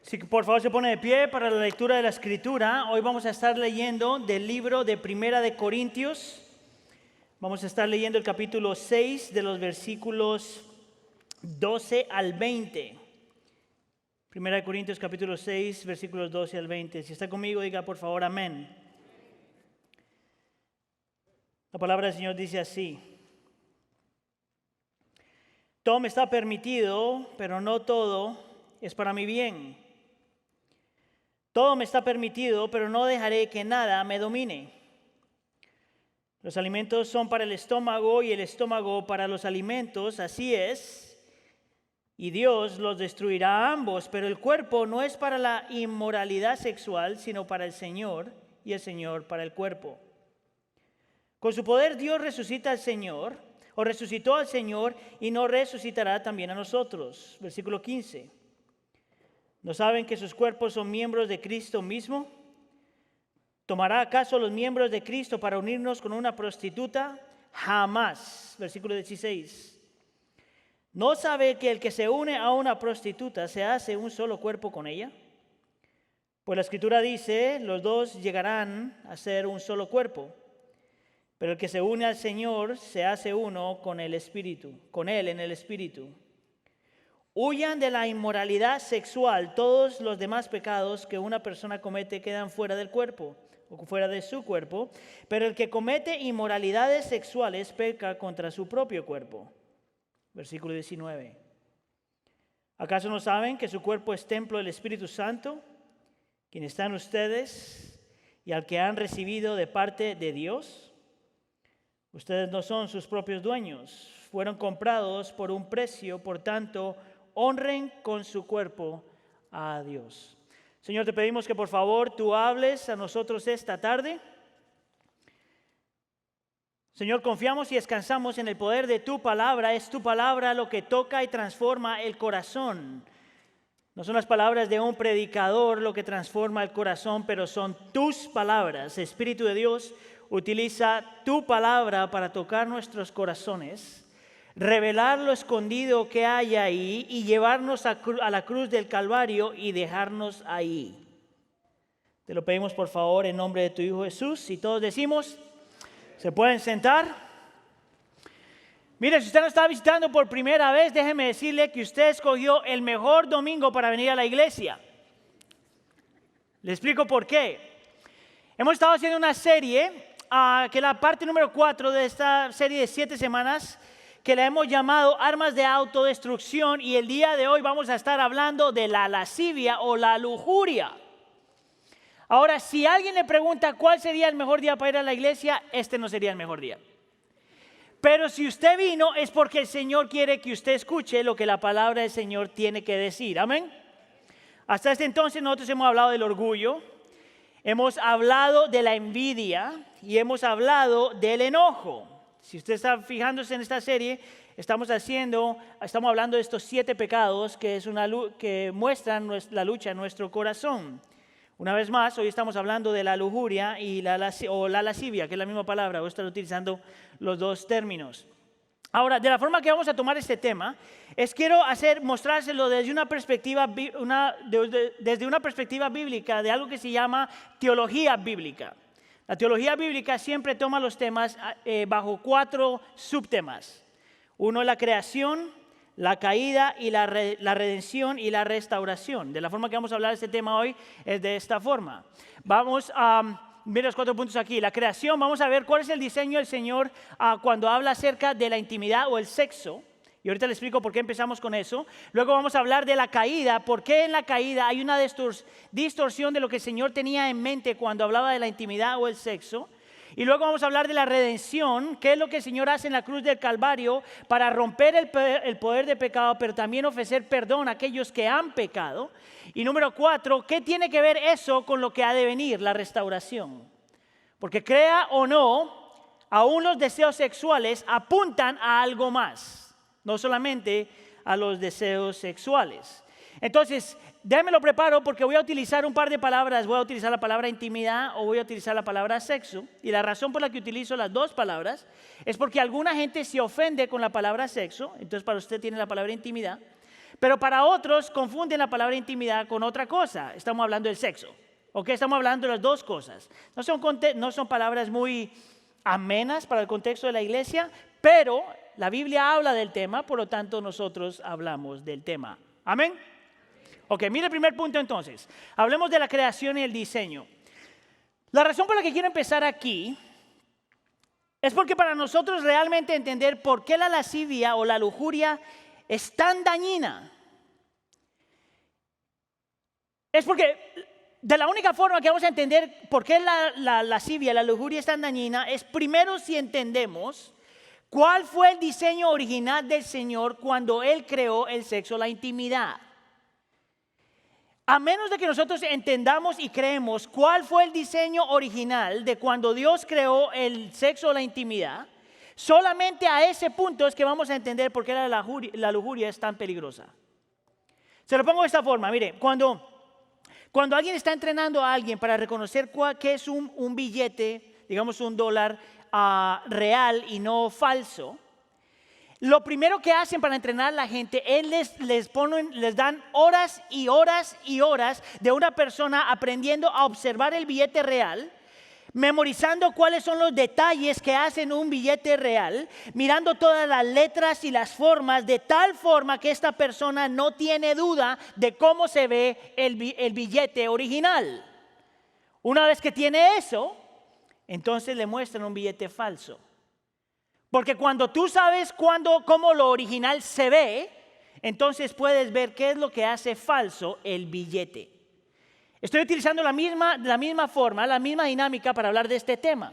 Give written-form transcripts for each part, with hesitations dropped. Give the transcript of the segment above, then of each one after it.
Si por favor se pone de pie para la lectura de la Escritura. Hoy vamos a estar leyendo del libro de Primera de Corintios. Vamos a estar leyendo el capítulo 6 de los versículos 12 al 20. Primera de Corintios capítulo 6, versículos 12 al 20. Si está conmigo, diga por favor amén. La palabra del Señor dice así: todo me está permitido, pero no todo es para mi bien. Todo me está permitido, pero no dejaré que nada me domine. Los alimentos son para el estómago y el estómago para los alimentos, así es. Y Dios los destruirá a ambos, pero el cuerpo no es para la inmoralidad sexual, sino para el Señor, y el Señor para el cuerpo. Con su poder Dios resucita al Señor, o resucitó al Señor, y nos resucitará también a nosotros. Versículo 15. ¿No saben que sus cuerpos son miembros de Cristo mismo? ¿Tomará acaso los miembros de Cristo para unirnos con una prostituta? Jamás. Versículo 16. ¿No sabe que el que se une a una prostituta se hace un solo cuerpo con ella? Pues la Escritura dice, los dos llegarán a ser un solo cuerpo. Pero el que se une al Señor se hace uno con el Espíritu, con Él en el Espíritu. Huyan de la inmoralidad sexual. Todos los demás pecados que una persona comete quedan fuera del cuerpo o fuera de su cuerpo, pero el que comete inmoralidades sexuales peca contra su propio cuerpo. Versículo 19. ¿Acaso no saben que su cuerpo es templo del Espíritu Santo, quien está en ustedes y al que han recibido de parte de Dios? Ustedes no son sus propios dueños, fueron comprados por un precio, por tanto, honren con su cuerpo a Dios. Señor, te pedimos que por favor tú hables a nosotros esta tarde. Señor, confiamos y descansamos en el poder de tu palabra. Es tu palabra lo que toca y transforma el corazón. No son las palabras de un predicador lo que transforma el corazón, pero son tus palabras. Espíritu de Dios, utiliza tu palabra para tocar nuestros corazones, revelar lo escondido que hay ahí y llevarnos a la cruz del Calvario y dejarnos ahí. Te lo pedimos por favor en nombre de tu Hijo Jesús. Y todos decimos, ¿se pueden sentar? Mire, si usted nos está visitando por primera vez, déjeme decirle que usted escogió el mejor domingo para venir a la iglesia. Le explico por qué. Hemos estado haciendo una serie, que es la parte número 4 de esta serie de 7 semanas, que la hemos llamado Armas de Autodestrucción, y el día de hoy vamos a estar hablando de la lascivia o la lujuria. Ahora, si alguien le pregunta cuál sería el mejor día para ir a la iglesia, este no sería el mejor día. Pero si usted vino es porque el Señor quiere que usted escuche lo que la palabra del Señor tiene que decir. Amén. Hasta este entonces nosotros hemos hablado del orgullo, hemos hablado de la envidia y hemos hablado del enojo. Si usted está fijándose en esta serie, estamos hablando de estos 7 pecados que muestran la lucha en nuestro corazón. Una vez más, hoy estamos hablando de la lujuria y la lascivia, que es la misma palabra. Voy a estar utilizando los dos términos. Ahora, de la forma que vamos a tomar este tema, quiero mostrárselo desde una perspectiva bíblica, de algo que se llama teología bíblica. La teología bíblica siempre toma los temas bajo 4 subtemas. Uno es la creación, la caída y la redención y la restauración. De la forma que vamos a hablar de este tema hoy es de esta forma. Vamos a ver los 4 puntos aquí. La creación, vamos a ver cuál es el diseño del Señor cuando habla acerca de la intimidad o el sexo. Y ahorita les explico por qué empezamos con eso. Luego vamos a hablar de la caída, por qué en la caída hay una distorsión de lo que el Señor tenía en mente cuando hablaba de la intimidad o el sexo. Y luego vamos a hablar de la redención, qué es lo que el Señor hace en la cruz del Calvario para romper el poder de pecado, pero también ofrecer perdón a aquellos que han pecado. Y número 4, ¿qué tiene que ver eso con lo que ha de venir, la restauración? Porque crea o no, aún los deseos sexuales apuntan a algo más. No solamente a los deseos sexuales. Entonces, déjenme lo preparo porque voy a utilizar un par de palabras. Voy a utilizar la palabra intimidad o voy a utilizar la palabra sexo. Y la razón por la que utilizo las dos palabras es porque alguna gente se ofende con la palabra sexo. Entonces, para usted tiene la palabra intimidad. Pero para otros confunden la palabra intimidad con otra cosa. Estamos hablando del sexo. ¿Ok? Estamos hablando de las dos cosas. No son palabras muy amenas para el contexto de la iglesia, pero la Biblia habla del tema, por lo tanto nosotros hablamos del tema. ¿Amén? Ok, mire el primer punto entonces. Hablemos de la creación y el diseño. La razón por la que quiero empezar aquí es porque para nosotros realmente entender por qué la lascivia o la lujuria es tan dañina, es porque de la única forma que vamos a entender por qué la lascivia, la lujuria es tan dañina, es primero si entendemos cuál fue el diseño original del Señor cuando Él creó el sexo, la intimidad. A menos de que nosotros entendamos y creemos cuál fue el diseño original de cuando Dios creó el sexo o la intimidad, solamente a ese punto es que vamos a entender por qué la lujuria es tan peligrosa. Se lo pongo de esta forma, mire, cuando alguien está entrenando a alguien para reconocer qué es un billete, digamos $1 real y no falso, lo primero que hacen para entrenar a la gente es les dan horas y horas y horas de una persona aprendiendo a observar el billete real, memorizando cuáles son los detalles que hacen un billete real, mirando todas las letras y las formas de tal forma que esta persona no tiene duda de cómo se ve el billete original. Una vez que tiene eso, entonces le muestran un billete falso. Porque cuando tú sabes cómo lo original se ve, entonces puedes ver qué es lo que hace falso el billete. Estoy utilizando la misma forma, la misma dinámica para hablar de este tema.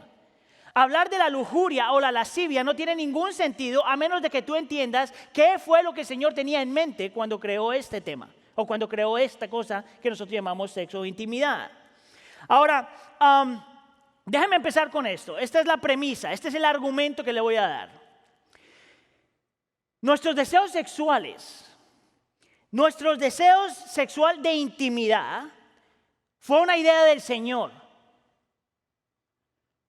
Hablar de la lujuria o la lascivia no tiene ningún sentido a menos de que tú entiendas qué fue lo que el Señor tenía en mente cuando creó este tema o cuando creó esta cosa que nosotros llamamos sexo o intimidad. Ahora, déjame empezar con esto. Esta es la premisa, este es el argumento que le voy a dar. Nuestros deseos sexuales de intimidad fue una idea del Señor.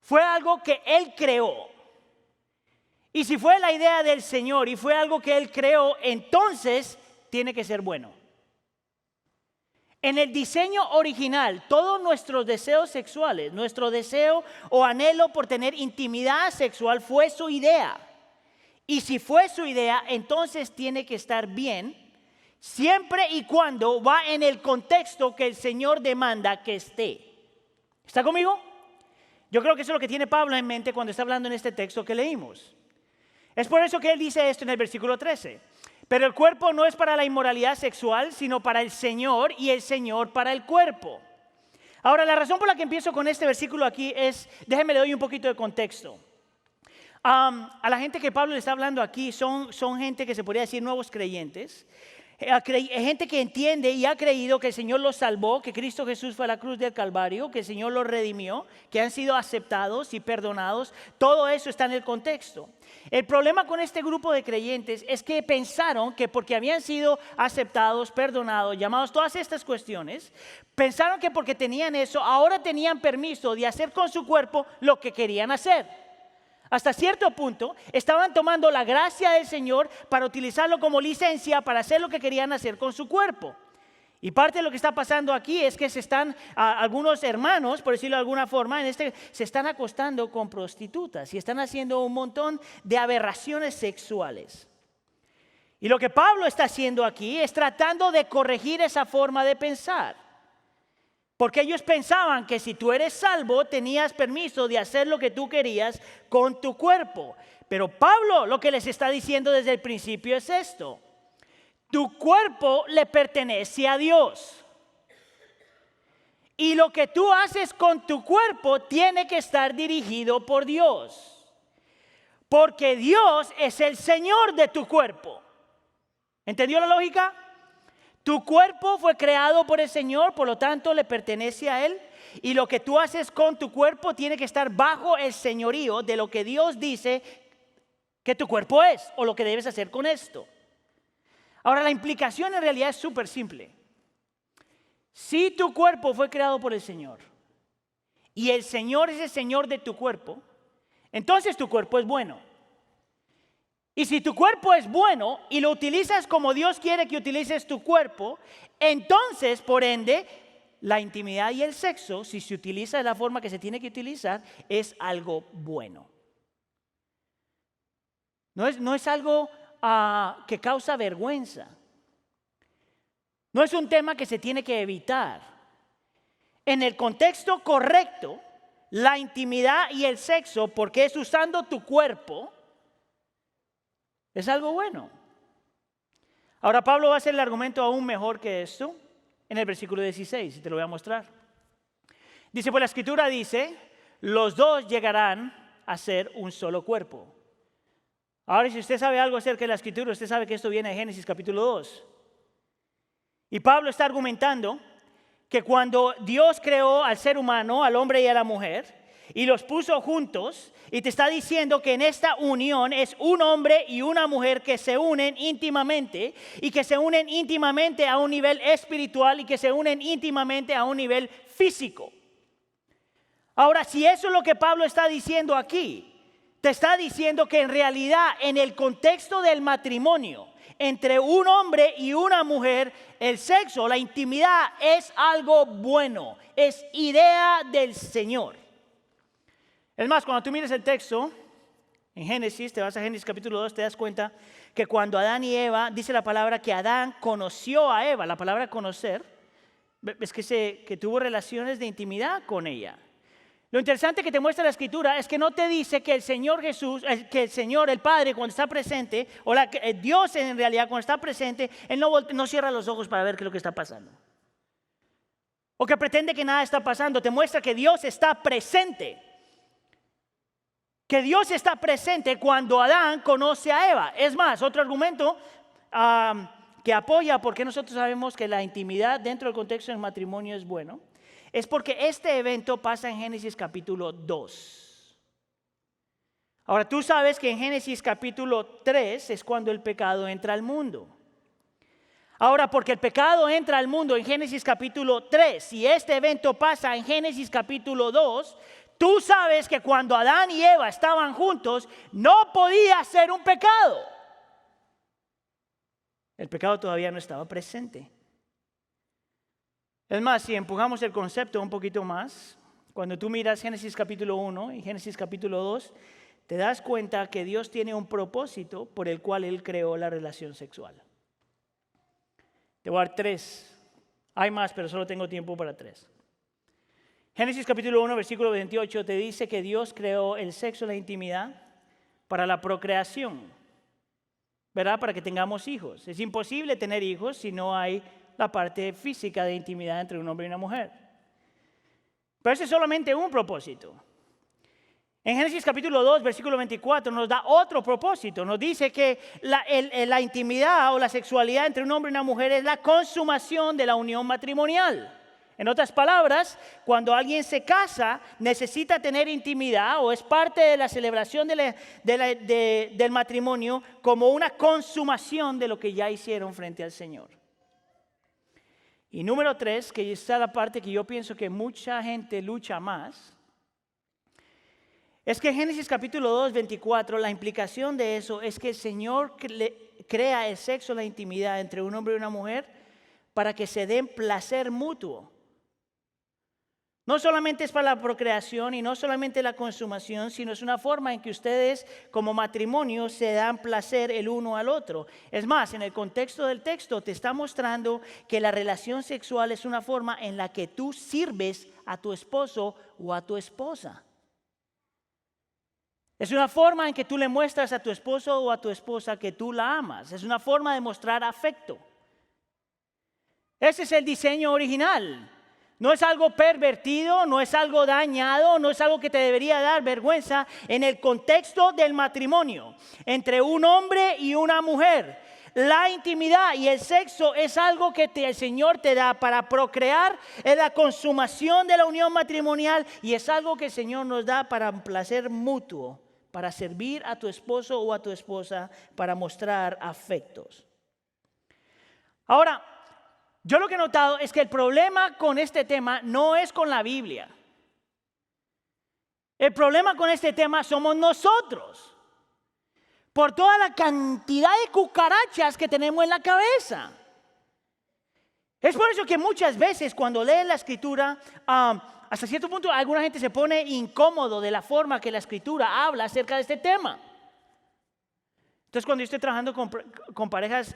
Fue algo que Él creó. Y si fue la idea del Señor y fue algo que Él creó, entonces tiene que ser bueno. En el diseño original, todos nuestros deseos sexuales, nuestro deseo o anhelo por tener intimidad sexual fue su idea. Y si fue su idea, entonces tiene que estar bien, siempre y cuando va en el contexto que el Señor demanda que esté. ¿Está conmigo? Yo creo que eso es lo que tiene Pablo en mente cuando está hablando en este texto que leímos. Es por eso que él dice esto en el versículo 13. Pero el cuerpo no es para la inmoralidad sexual, sino para el Señor y el Señor para el cuerpo. Ahora, la razón por la que empiezo con este versículo aquí es, déjenme le doy un poquito de contexto. A la gente que Pablo le está hablando aquí son gente que se podría decir nuevos creyentes. Gente que entiende y ha creído que el Señor los salvó, que Cristo Jesús fue a la cruz del Calvario, que el Señor los redimió, que han sido aceptados y perdonados. Todo eso está en el contexto. El problema con este grupo de creyentes es que pensaron que porque habían sido aceptados, perdonados, llamados, todas estas cuestiones, pensaron que porque tenían eso, ahora tenían permiso de hacer con su cuerpo lo que querían hacer. Hasta cierto punto estaban tomando la gracia del Señor para utilizarlo como licencia para hacer lo que querían hacer con su cuerpo. Y parte de lo que está pasando aquí es que algunos hermanos, por decirlo de alguna forma, se están acostando con prostitutas y están haciendo un montón de aberraciones sexuales. Y lo que Pablo está haciendo aquí es tratando de corregir esa forma de pensar. Porque ellos pensaban que si tú eres salvo, tenías permiso de hacer lo que tú querías con tu cuerpo. Pero Pablo lo que les está diciendo desde el principio es esto. Tu cuerpo le pertenece a Dios. Y lo que tú haces con tu cuerpo tiene que estar dirigido por Dios. Porque Dios es el Señor de tu cuerpo. ¿Entendió la lógica? Tu cuerpo fue creado por el Señor, por lo tanto le pertenece a Él. Y lo que tú haces con tu cuerpo tiene que estar bajo el señorío de lo que Dios dice que tu cuerpo es o lo que debes hacer con esto. Ahora, la implicación en realidad es súper simple. Si tu cuerpo fue creado por el Señor y el Señor es el Señor de tu cuerpo, entonces tu cuerpo es bueno. Y si tu cuerpo es bueno y lo utilizas como Dios quiere que utilices tu cuerpo, entonces, por ende, la intimidad y el sexo, si se utiliza de la forma que se tiene que utilizar, es algo bueno. No es algo que causa vergüenza. No es un tema que se tiene que evitar. En el contexto correcto, la intimidad y el sexo, porque es usando tu cuerpo, es algo bueno. Ahora Pablo va a hacer el argumento aún mejor que esto en el versículo 16, y te lo voy a mostrar. Dice, pues la Escritura dice, los dos llegarán a ser un solo cuerpo. Ahora, si usted sabe algo acerca de la Escritura, usted sabe que esto viene de Génesis capítulo 2. Y Pablo está argumentando que cuando Dios creó al ser humano, al hombre y a la mujer, y los puso juntos, y te está diciendo que en esta unión es un hombre y una mujer que se unen íntimamente, y que se unen íntimamente a un nivel espiritual, y que se unen íntimamente a un nivel físico. Ahora, si eso es lo que Pablo está diciendo aquí, te está diciendo que en realidad en el contexto del matrimonio, entre un hombre y una mujer, el sexo, la intimidad es algo bueno, es idea del Señor. Es más, cuando tú mires el texto en Génesis, te vas a Génesis capítulo 2, te das cuenta que cuando Adán y Eva, dice la palabra que Adán conoció a Eva, la palabra conocer, es que tuvo relaciones de intimidad con ella. Lo interesante que te muestra la Escritura es que no te dice que el Señor Jesús, que el Señor, el Padre, cuando está presente, o Dios en realidad cuando está presente, Él no cierra los ojos para ver qué es lo que está pasando. O que pretende que nada está pasando. Te muestra que Dios está presente. Que Dios está presente cuando Adán conoce a Eva. Es más, otro argumento que apoya por qué nosotros sabemos que la intimidad dentro del contexto del matrimonio es bueno, es porque este evento pasa en Génesis capítulo 2. Ahora, tú sabes que en Génesis capítulo 3 es cuando el pecado entra al mundo. Ahora, porque el pecado entra al mundo en Génesis capítulo 3 y este evento pasa en Génesis capítulo 2, tú sabes que cuando Adán y Eva estaban juntos, no podía ser un pecado. El pecado todavía no estaba presente. Es más, si empujamos el concepto un poquito más, cuando tú miras Génesis capítulo 1 y Génesis capítulo 2, te das cuenta que Dios tiene un propósito por el cual Él creó la relación sexual. Te voy a dar 3. Hay más, pero solo tengo tiempo para 3. Génesis capítulo 1, versículo 28 te dice que Dios creó el sexo, la intimidad, para la procreación, ¿verdad? Para que tengamos hijos. Es imposible tener hijos si no hay la parte física de intimidad entre un hombre y una mujer. Pero ese es solamente un propósito. En Génesis capítulo 2, versículo 24 nos da otro propósito. Nos dice que la intimidad o la sexualidad entre un hombre y una mujer es la consumación de la unión matrimonial. En otras palabras, cuando alguien se casa, necesita tener intimidad o es parte de la celebración del matrimonio como una consumación de lo que ya hicieron frente al Señor. Y número 3, que está la parte que yo pienso que mucha gente lucha más, es que en Génesis capítulo 2, 24, la implicación de eso es que el Señor crea el sexo, la intimidad entre un hombre y una mujer para que se den placer mutuo. No solamente es para la procreación y no solamente la consumación, sino es una forma en que ustedes como matrimonio se dan placer el uno al otro. Es más, en el contexto del texto te está mostrando que la relación sexual es una forma en la que tú sirves a tu esposo o a tu esposa. Es una forma en que tú le muestras a tu esposo o a tu esposa que tú la amas. Es una forma de mostrar afecto. Ese es el diseño original. No es algo pervertido, no es algo dañado, no es algo que te debería dar vergüenza en el contexto del matrimonio entre un hombre y una mujer. La intimidad y el sexo es algo que el Señor te da para procrear, es la consumación de la unión matrimonial y es algo que el Señor nos da para un placer mutuo, para servir a tu esposo o a tu esposa, para mostrar afectos. Ahora, yo lo que he notado es que el problema con este tema no es con la Biblia. El problema con este tema somos nosotros. por toda la cantidad de cucarachas que tenemos en la cabeza. Es por eso que muchas veces cuando lees la Escritura, hasta cierto punto alguna gente se pone incómodo de la forma que la Escritura habla acerca de este tema. Entonces cuando yo estoy trabajando con parejas,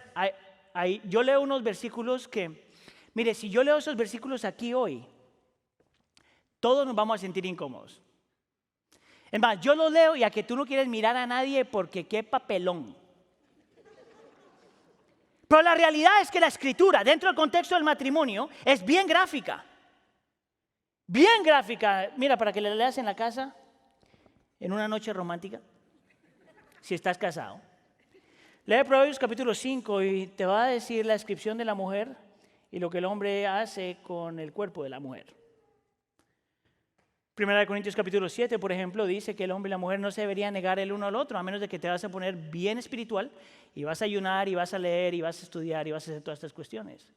yo leo unos versículos que, mire, si yo leo esos versículos aquí hoy, todos nos vamos a sentir incómodos. Es más, yo los leo y a que tú no quieres mirar a nadie porque qué papelón. Pero la realidad es que la Escritura, dentro del contexto del matrimonio, es bien gráfica. Bien gráfica. Mira, para que la leas en la casa, en una noche romántica, si estás casado. Lee Proverbios capítulo 5 y te va a decir la descripción de la mujer y lo que el hombre hace con el cuerpo de la mujer. Primera de Corintios capítulo 7, por ejemplo, dice que el hombre y la mujer no se deberían negar el uno al otro, a menos de que te vas a poner bien espiritual y vas a ayunar y vas a leer y vas a estudiar y vas a hacer todas estas cuestiones.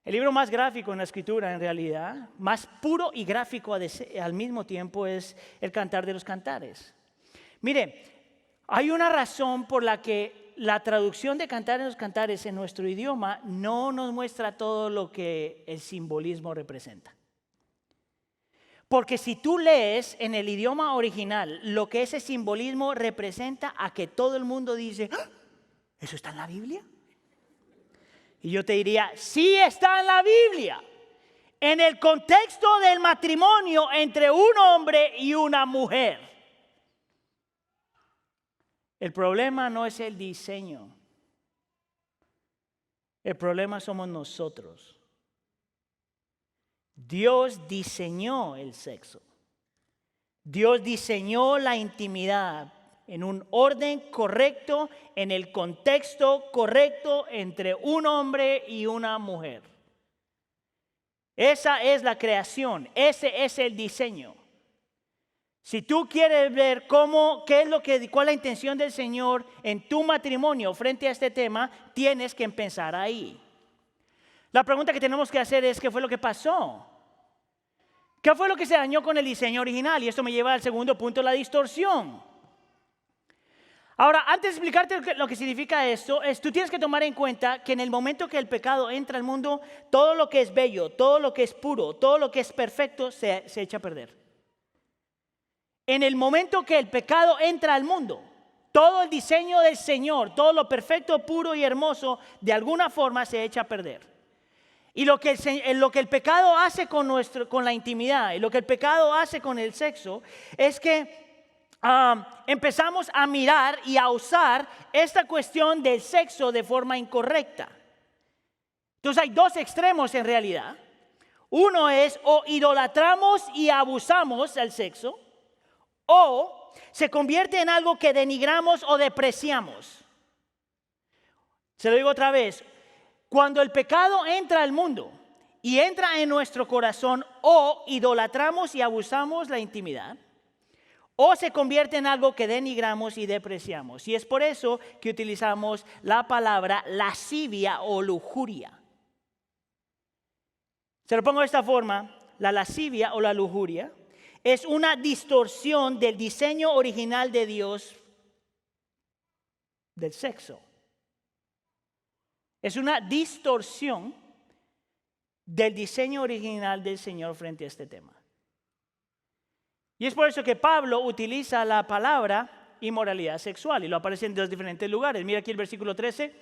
El libro más gráfico en la Escritura, en realidad, más puro y gráfico al mismo tiempo, es el Cantar de los Cantares. Mire, hay una razón por la que la traducción de Cantar de los Cantares en nuestro idioma no nos muestra todo lo que el simbolismo representa. Porque si tú lees en el idioma original lo que ese simbolismo representa, a que todo el mundo dice, ¡ah! ¿Eso está en la Biblia? Y yo te diría, sí está en la Biblia. En el contexto del matrimonio entre un hombre y una mujer. El problema no es el diseño. El problema somos nosotros. Dios diseñó el sexo. Dios diseñó la intimidad en un orden correcto, en el contexto correcto entre un hombre y una mujer. Esa es la creación, ese es el diseño. Si tú quieres ver cuál es la intención del Señor en tu matrimonio frente a este tema, tienes que empezar ahí. La pregunta que tenemos que hacer es, ¿qué fue lo que pasó? ¿Qué fue lo que se dañó con el diseño original? Y esto me lleva al segundo punto, la distorsión. Ahora, antes de explicarte lo que significa esto, tú tienes que tomar en cuenta que en el momento que el pecado entra al mundo, todo lo que es bello, todo lo que es puro, todo lo que es perfecto se echa a perder. En el momento que el pecado entra al mundo, todo el diseño del Señor, todo lo perfecto, puro y hermoso, de alguna forma se echa a perder. Y lo que el pecado hace con la intimidad y lo que el pecado hace con el sexo es que empezamos a mirar y a usar esta cuestión del sexo de forma incorrecta. Entonces hay dos extremos en realidad. Uno es o idolatramos y abusamos del sexo o se convierte en algo que denigramos o despreciamos. Se lo digo otra vez. Cuando el pecado entra al mundo y entra en nuestro corazón, o idolatramos y abusamos la intimidad, o se convierte en algo que denigramos y despreciamos. Y es por eso que utilizamos la palabra lascivia o lujuria. Se lo pongo de esta forma, la lascivia o la lujuria es una distorsión del diseño original de Dios del sexo. Es una distorsión del diseño original del Señor frente a este tema. Y es por eso que Pablo utiliza la palabra inmoralidad sexual y lo aparece en dos diferentes lugares. Mira aquí el versículo 13.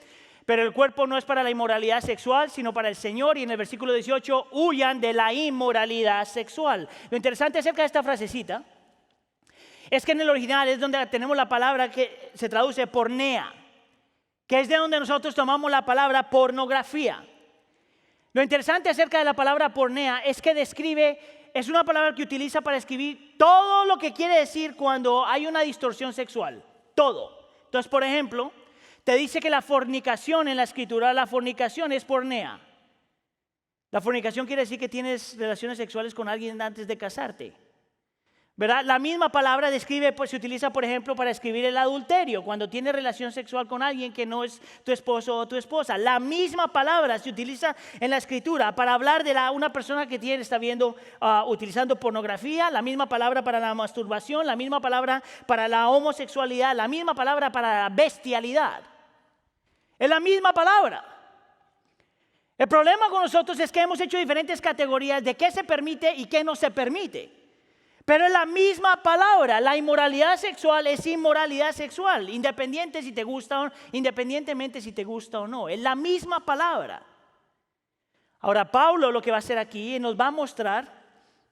Pero el cuerpo no es para la inmoralidad sexual, sino para el Señor. Y en el versículo 18, huyan de la inmoralidad sexual. Lo interesante acerca de esta frasecita es que en el original es donde tenemos la palabra que se traduce pornea, que es de donde nosotros tomamos la palabra pornografía. Lo interesante acerca de la palabra pornea es que es una palabra que utiliza para describir todo lo que quiere decir cuando hay una distorsión sexual, todo. Entonces, por ejemplo, te dice que la fornicación en la Escritura, la fornicación es pornea. La fornicación quiere decir que tienes relaciones sexuales con alguien antes de casarte. ¿verdad? La misma palabra describe, pues se utiliza, por ejemplo, para escribir el adulterio, cuando tienes relación sexual con alguien que no es tu esposo o tu esposa. La misma palabra se utiliza en la Escritura para hablar de una persona que está viendo, utilizando pornografía, la misma palabra para la masturbación, la misma palabra para la homosexualidad, la misma palabra para la bestialidad. Es la misma palabra. El problema con nosotros es que hemos hecho diferentes categorías de qué se permite y qué no se permite. Pero es la misma palabra. La inmoralidad sexual es inmoralidad sexual, independientemente si te gusta o no. Es la misma palabra. Ahora, Pablo lo que va a hacer aquí nos va a mostrar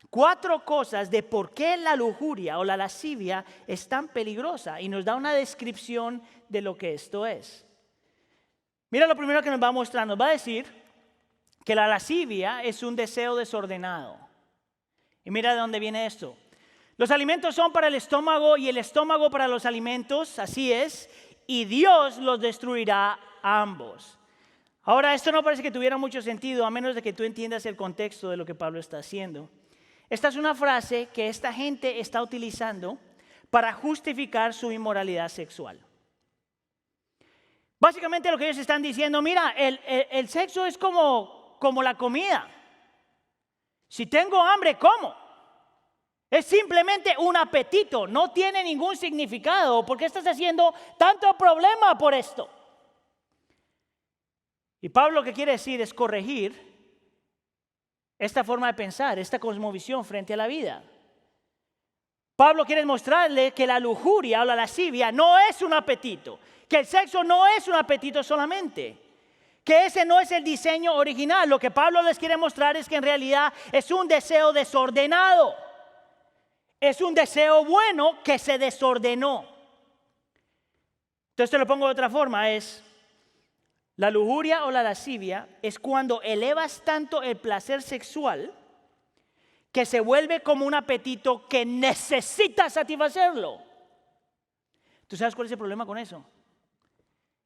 4 cosas de por qué la lujuria o la lascivia es tan peligrosa y nos da una descripción de lo que esto es. Mira lo primero que nos va a mostrar. Nos va a decir que la lascivia es un deseo desordenado. Y mira de dónde viene esto. Los alimentos son para el estómago y el estómago para los alimentos, así es, y Dios los destruirá a ambos. Ahora, esto no parece que tuviera mucho sentido a menos de que tú entiendas el contexto de lo que Pablo está haciendo. Esta es una frase que esta gente está utilizando para justificar su inmoralidad sexual. Básicamente lo que ellos están diciendo, mira, el sexo es como la comida. Si tengo hambre, como. Es simplemente un apetito, no tiene ningún significado. ¿Por qué estás haciendo tanto problema por esto? Y Pablo lo que quiere decir es corregir esta forma de pensar, esta cosmovisión frente a la vida. Pablo quiere mostrarle que la lujuria o la lascivia no es un apetito, que el sexo no es un apetito solamente, que ese no es el diseño original. Lo que Pablo les quiere mostrar es que en realidad es un deseo desordenado. Es un deseo bueno que se desordenó. Entonces te lo pongo de otra forma, es la lujuria o la lascivia es cuando elevas tanto el placer sexual que se vuelve como un apetito que necesita satisfacerlo. ¿Tú sabes cuál es el problema con eso?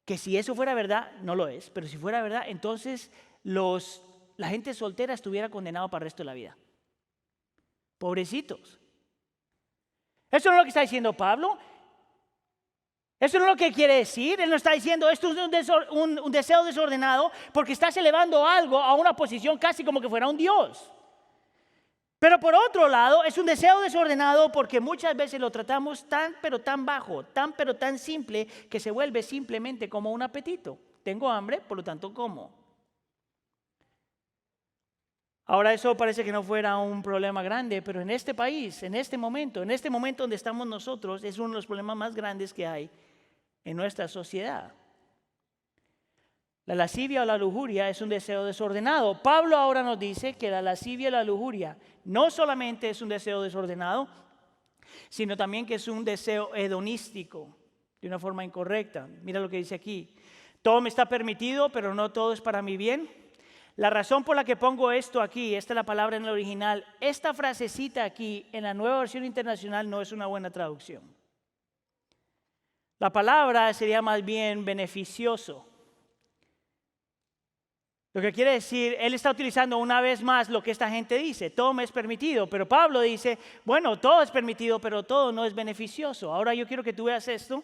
Que si eso fuera verdad, no lo es, pero si fuera verdad, entonces la gente soltera estuviera condenada para el resto de la vida. Pobrecitos. Eso no es lo que está diciendo Pablo. Eso no es lo que quiere decir. Él no está diciendo esto es un deseo desordenado porque estás elevando algo a una posición casi como que fuera un Dios. Pero por otro lado, es un deseo desordenado porque muchas veces lo tratamos tan pero tan bajo, tan pero tan simple que se vuelve simplemente como un apetito. Tengo hambre, por lo tanto como. Ahora eso parece que no fuera un problema grande, pero en este país, en este momento donde estamos nosotros, es uno de los problemas más grandes que hay en nuestra sociedad. La lascivia o la lujuria es un deseo desordenado. Pablo ahora nos dice que la lascivia y la lujuria no solamente es un deseo desordenado, sino también que es un deseo hedonístico, de una forma incorrecta. Mira lo que dice aquí. Todo me está permitido, pero no todo es para mi bien. La razón por la que pongo esto aquí, esta es la palabra en el original, esta frasecita aquí en la Nueva Versión Internacional no es una buena traducción. La palabra sería más bien beneficioso. Lo que quiere decir, él está utilizando una vez más lo que esta gente dice, todo me es permitido, pero Pablo dice, bueno, todo es permitido, pero todo no es beneficioso. Ahora yo quiero que tú veas esto,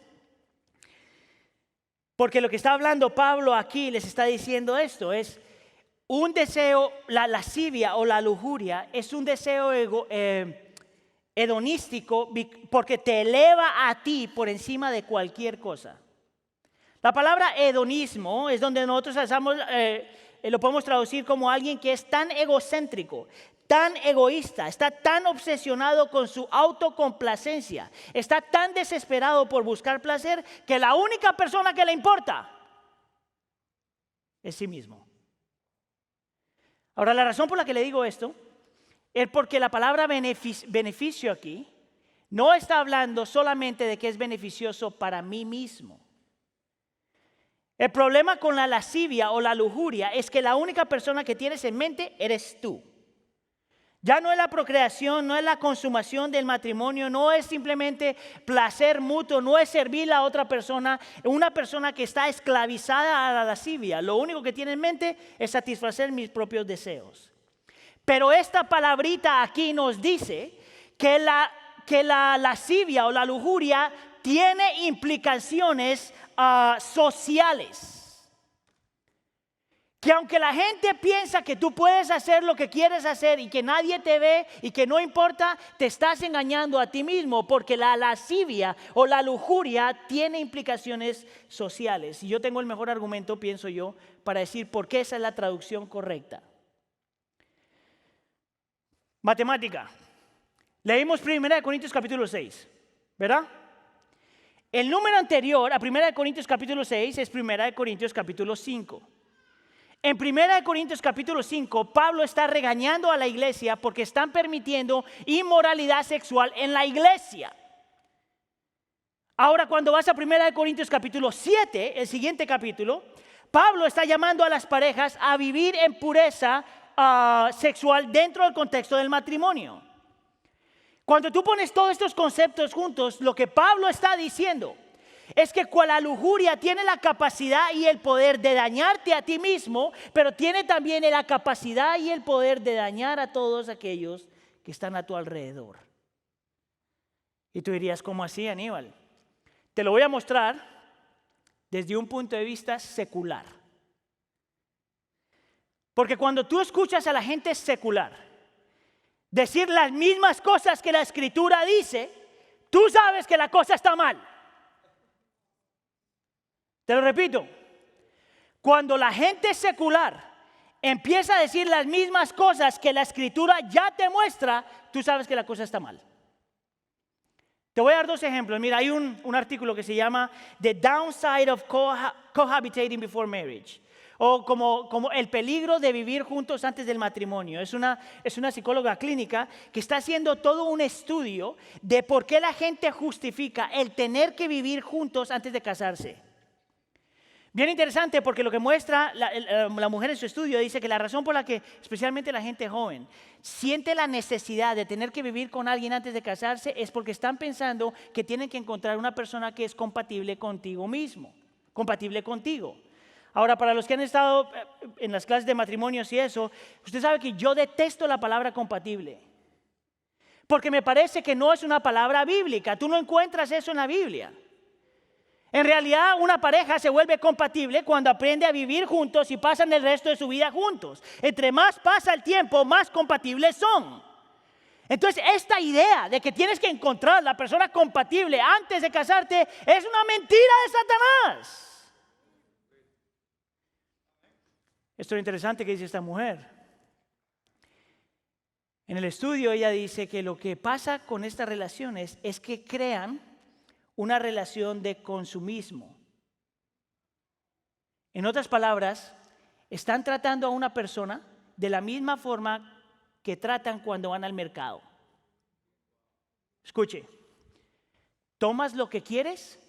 porque lo que está hablando Pablo aquí les está diciendo esto, es un deseo, la lascivia o la lujuria es un deseo hedonístico porque te eleva a ti por encima de cualquier cosa. La palabra hedonismo es donde nosotros lo podemos traducir como alguien que es tan egocéntrico, tan egoísta, está tan obsesionado con su autocomplacencia, está tan desesperado por buscar placer que la única persona que le importa es sí mismo. Ahora, la razón por la que le digo esto es porque la palabra beneficio aquí no está hablando solamente de que es beneficioso para mí mismo. El problema con la lascivia o la lujuria es que la única persona que tienes en mente eres tú. Ya no es la procreación, no es la consumación del matrimonio, no es simplemente placer mutuo, no es servir a otra persona, una persona que está esclavizada a la lascivia. Lo único que tiene en mente es satisfacer mis propios deseos. Pero esta palabrita aquí nos dice que la que la lascivia o la lujuria tiene implicaciones sociales. Que aunque la gente piensa que tú puedes hacer lo que quieres hacer y que nadie te ve y que no importa, te estás engañando a ti mismo, porque la lascivia o la lujuria tiene implicaciones sociales. Y yo tengo el mejor argumento, pienso yo, para decir por qué esa es la traducción correcta. Matemática. Leímos 1 Corintios capítulo 6, ¿verdad? El número anterior a 1 Corintios capítulo 6 es 1 Corintios capítulo 5. En 1 Corintios capítulo 5, Pablo está regañando a la iglesia porque están permitiendo inmoralidad sexual en la iglesia. Ahora, cuando vas a 1 Corintios capítulo 7, el siguiente capítulo, Pablo está llamando a las parejas a vivir en pureza sexual dentro del contexto del matrimonio. Cuando tú pones todos estos conceptos juntos, lo que Pablo está diciendo es que la lujuria tiene la capacidad y el poder de dañarte a ti mismo, pero tiene también la capacidad y el poder de dañar a todos aquellos que están a tu alrededor. Y tú dirías, ¿cómo así, Aníbal? Te lo voy a mostrar desde un punto de vista secular. Porque cuando tú escuchas a la gente secular decir las mismas cosas que la Escritura dice, tú sabes que la cosa está mal. Te lo repito, cuando la gente secular empieza a decir las mismas cosas que la Escritura ya te muestra, tú sabes que la cosa está mal. Te voy a dar dos ejemplos. Mira, hay un artículo que se llama The Downside of Cohabitating Before Marriage, o como el peligro de vivir juntos antes del matrimonio. Es una psicóloga clínica que está haciendo todo un estudio de por qué la gente justifica el tener que vivir juntos antes de casarse. Bien interesante, porque lo que muestra la mujer en su estudio dice que la razón por la que especialmente la gente joven siente la necesidad de tener que vivir con alguien antes de casarse es porque están pensando que tienen que encontrar una persona que es compatible contigo mismo, compatible contigo. Ahora, para los que han estado en las clases de matrimonios y eso, usted sabe que yo detesto la palabra compatible, porque me parece que no es una palabra bíblica. Tú no encuentras eso en la Biblia. En realidad, una pareja se vuelve compatible cuando aprende a vivir juntos y pasan el resto de su vida juntos. Entre más pasa el tiempo, más compatibles son. Entonces, esta idea de que tienes que encontrar la persona compatible antes de casarte es una mentira de Satanás. Esto es interesante que dice esta mujer. En el estudio ella dice que lo que pasa con estas relaciones es que crean una relación de consumismo. En otras palabras, están tratando a una persona de la misma forma que tratan cuando van al mercado. Escuche, tomas lo que quieres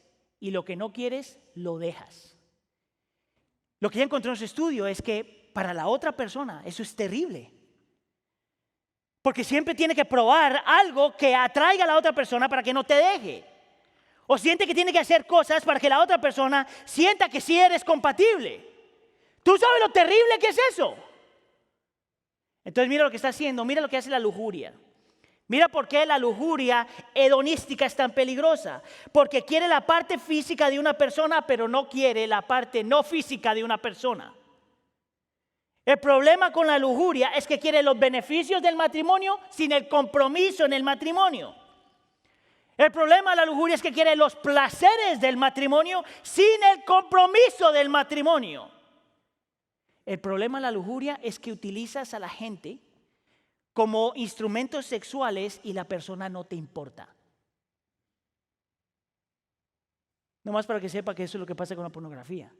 y lo que no quieres lo dejas. Lo que ella encontró en su estudio es que para la otra persona eso es terrible. Porque siempre tiene que probar algo que atraiga a la otra persona para que no te deje. O siente que tiene que hacer cosas para que la otra persona sienta que sí eres compatible. ¿Tú sabes lo terrible que es eso? Entonces mira lo que está haciendo, mira lo que hace la lujuria. Mira por qué la lujuria hedonística es tan peligrosa. Porque quiere la parte física de una persona, pero no quiere la parte no física de una persona. El problema con la lujuria es que quiere los beneficios del matrimonio sin el compromiso en el matrimonio. El problema de la lujuria es que quiere los placeres del matrimonio sin el compromiso del matrimonio. El problema de la lujuria es que utilizas a la gente como instrumentos sexuales y la persona no te importa. Nomás para que sepa que eso es lo que pasa con la pornografía.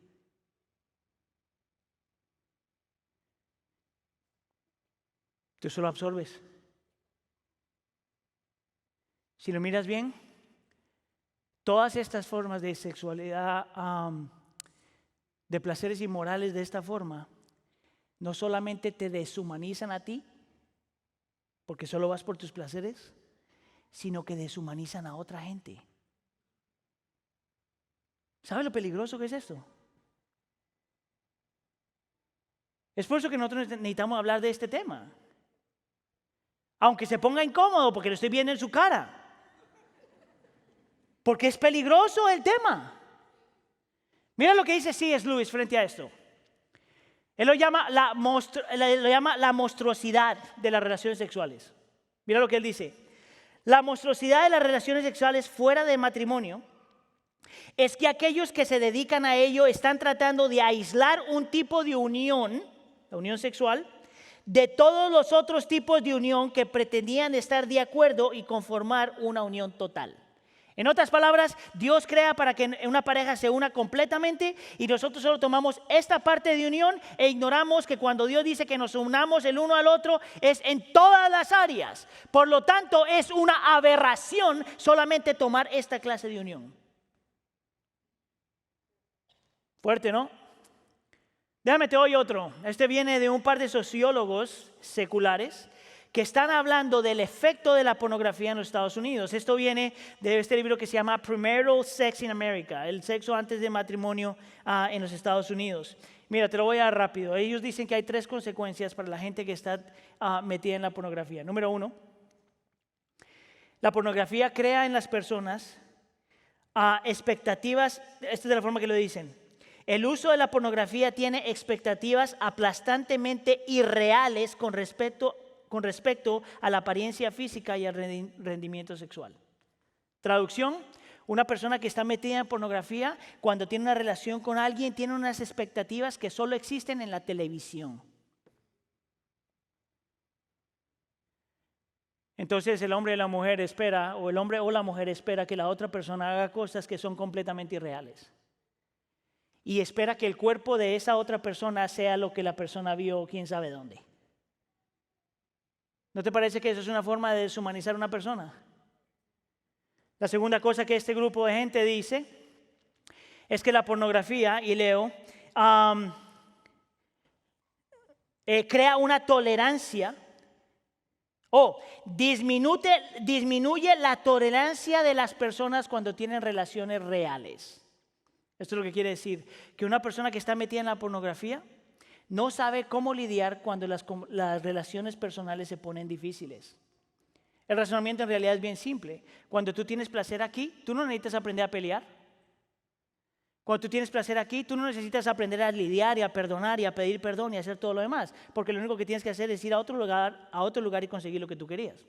Tú solo absorbes. Si lo miras bien, todas estas formas de sexualidad, de placeres inmorales de esta forma, no solamente te deshumanizan a ti, porque solo vas por tus placeres, sino que deshumanizan a otra gente. ¿Sabes lo peligroso que es esto? Es por eso que nosotros necesitamos hablar de este tema. Aunque se ponga incómodo, porque lo estoy viendo en su cara. Porque es peligroso el tema. Mira lo que dice C.S. Lewis frente a esto. Él lo llama la monstruosidad de las relaciones sexuales. Mira lo que él dice. La monstruosidad de las relaciones sexuales fuera de matrimonio es que aquellos que se dedican a ello están tratando de aislar un tipo de unión, la unión sexual, de todos los otros tipos de unión que pretendían estar de acuerdo y conformar una unión total. En otras palabras, Dios crea para que una pareja se una completamente y nosotros solo tomamos esta parte de unión e ignoramos que cuando Dios dice que nos unamos el uno al otro es en todas las áreas. Por lo tanto, es una aberración solamente tomar esta clase de unión. Fuerte, ¿no? Déjame te doy otro. Este viene de un par de sociólogos seculares que están hablando del efecto de la pornografía en los Estados Unidos. Esto viene de este libro que se llama Premarital Sex in America, el sexo antes de matrimonio en los Estados Unidos. Mira, te lo voy a dar rápido. Ellos dicen que hay 3 consecuencias para la gente que está metida en la pornografía. Número 1, la pornografía crea en las personas expectativas, esta es de la forma que lo dicen. El uso de la pornografía tiene expectativas aplastantemente irreales con respecto a la apariencia física y al rendimiento sexual. Traducción: una persona que está metida en pornografía, cuando tiene una relación con alguien, tiene unas expectativas que solo existen en la televisión. Entonces el hombre y la mujer espera, o el hombre o la mujer espera que la otra persona haga cosas que son completamente irreales. Y espera que el cuerpo de esa otra persona sea lo que la persona vio quién sabe dónde. ¿No te parece que eso es una forma de deshumanizar a una persona? La segunda cosa que este grupo de gente dice es que la pornografía, y leo, crea una tolerancia o disminuye la tolerancia de las personas cuando tienen relaciones reales. Esto es lo que quiere decir, que una persona que está metida en la pornografía no sabe cómo lidiar cuando las relaciones personales se ponen difíciles. El razonamiento en realidad es bien simple. Cuando tú tienes placer aquí, tú no necesitas aprender a pelear. Cuando tú tienes placer aquí, tú no necesitas aprender a lidiar y a perdonar y a pedir perdón y a hacer todo lo demás. Porque lo único que tienes que hacer es ir a otro lugar y conseguir lo que tú querías.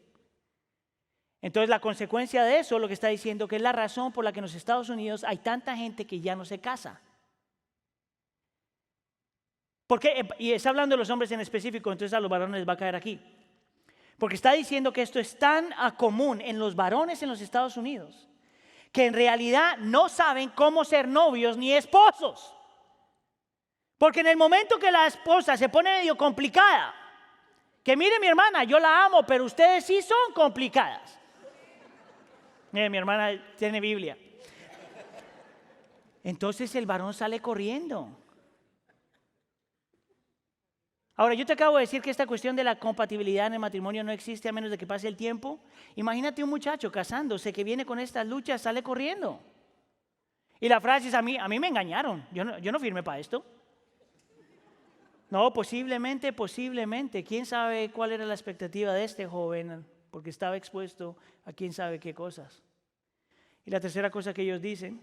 Entonces la consecuencia de eso, lo que está diciendo, que es la razón por la que en los Estados Unidos hay tanta gente que ya no se casa. Porque, y está hablando de los hombres en específico, entonces a los varones les va a caer aquí. Porque está diciendo que esto es tan común en los varones en los Estados Unidos, que en realidad no saben cómo ser novios ni esposos. Porque en el momento que la esposa se pone medio complicada, que mire mi hermana, yo la amo, pero ustedes sí son complicadas. Mire, mi hermana tiene Biblia. Entonces el varón sale corriendo. Ahora, yo te acabo de decir que esta cuestión de la compatibilidad en el matrimonio no existe a menos de que pase el tiempo. Imagínate un muchacho casándose que viene con estas luchas, sale corriendo. Y la frase es: a mí me engañaron, yo no firmé para esto. No, posiblemente. ¿Quién sabe cuál era la expectativa de este joven? Porque estaba expuesto a quién sabe qué cosas. Y la tercera cosa que ellos dicen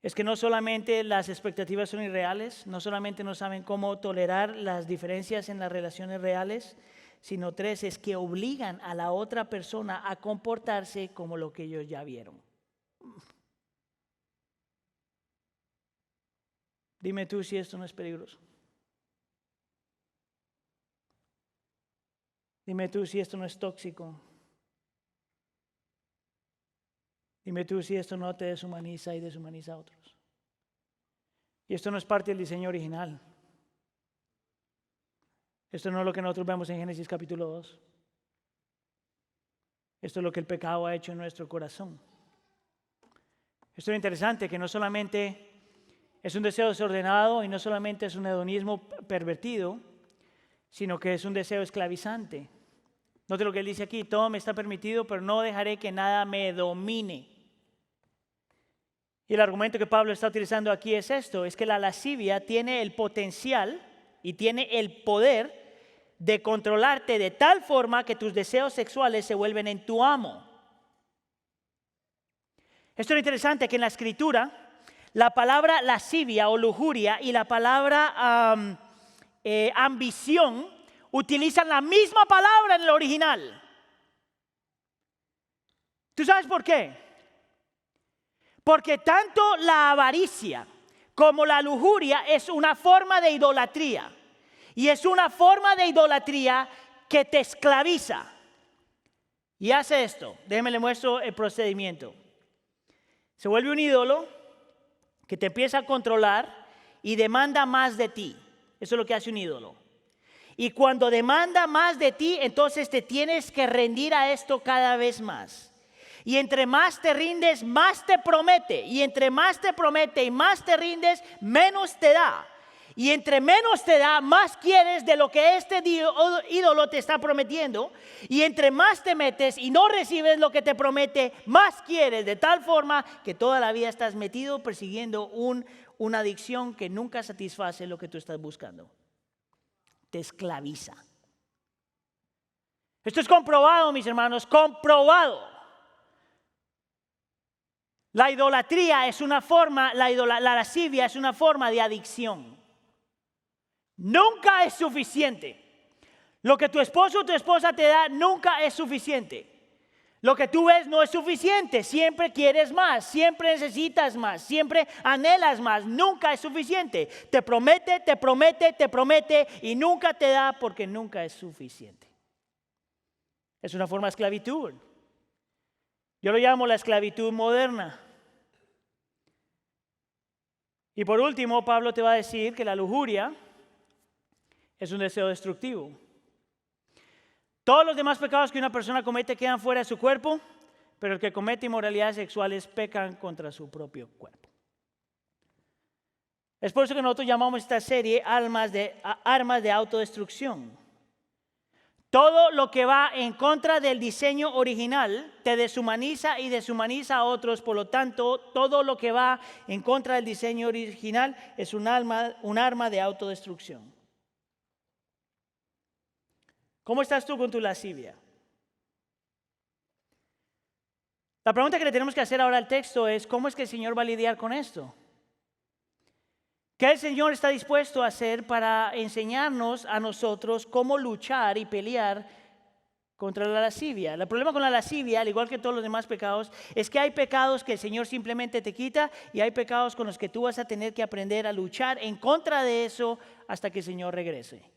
es que no solamente las expectativas son irreales, no solamente no saben cómo tolerar las diferencias en las relaciones reales, sino 3, es que obligan a la otra persona a comportarse como lo que ellos ya vieron. Dime tú si esto no es peligroso. Dime tú si esto no es tóxico. Dime tú si esto no te deshumaniza y deshumaniza a otros. Y esto no es parte del diseño original. Esto no es lo que nosotros vemos en Génesis capítulo 2. Esto es lo que el pecado ha hecho en nuestro corazón. Esto es interesante, que no solamente es un deseo desordenado y no solamente es un hedonismo pervertido, sino que es un deseo esclavizante. Note lo que él dice aquí: todo me está permitido, pero no dejaré que nada me domine. Y el argumento que Pablo está utilizando aquí es esto: es que la lascivia tiene el potencial y tiene el poder de controlarte de tal forma que tus deseos sexuales se vuelven en tu amo. Esto es interesante que en la Escritura la palabra lascivia o lujuria y la palabra ambición utilizan la misma palabra en el original. ¿Tú sabes por qué? Porque tanto la avaricia como la lujuria es una forma de idolatría. Y es una forma de idolatría que te esclaviza. Y hace esto. Déjenme le muestro el procedimiento. Se vuelve un ídolo que te empieza a controlar y demanda más de ti. Eso es lo que hace un ídolo. Y cuando demanda más de ti, entonces te tienes que rendir a esto cada vez más. Y entre más te rindes, más te promete. Y entre más te promete y más te rindes, menos te da. Y entre menos te da, más quieres de lo que este ídolo te está prometiendo. Y entre más te metes y no recibes lo que te promete, más quieres. De tal forma que toda la vida estás metido persiguiendo una adicción que nunca satisface lo que tú estás buscando. Te esclaviza. Esto es comprobado, mis hermanos, comprobado. La idolatría es una forma, la lascivia es una forma de adicción. Nunca es suficiente. Lo que tu esposo o tu esposa te da nunca es suficiente. Lo que tú ves no es suficiente. Siempre quieres más, siempre necesitas más, siempre anhelas más. Nunca es suficiente. Te promete, te promete, te promete y nunca te da porque nunca es suficiente. Es una forma de esclavitud. Yo lo llamo la esclavitud moderna. Y por último, Pablo te va a decir que la lujuria es un deseo destructivo. Todos los demás pecados que una persona comete quedan fuera de su cuerpo, pero el que comete inmoralidades sexuales pecan contra su propio cuerpo. Es por eso que nosotros llamamos esta serie armas de autodestrucción. Todo lo que va en contra del diseño original te deshumaniza y deshumaniza a otros. Por lo tanto, todo lo que va en contra del diseño original es un arma de autodestrucción. ¿Cómo estás tú con tu lascivia? La pregunta que le tenemos que hacer ahora al texto es, ¿cómo es que el Señor va a lidiar con esto? ¿Qué el Señor está dispuesto a hacer para enseñarnos a nosotros cómo luchar y pelear contra la lascivia? El problema con la lascivia, al igual que todos los demás pecados, es que hay pecados que el Señor simplemente te quita y hay pecados con los que tú vas a tener que aprender a luchar en contra de eso hasta que el Señor regrese.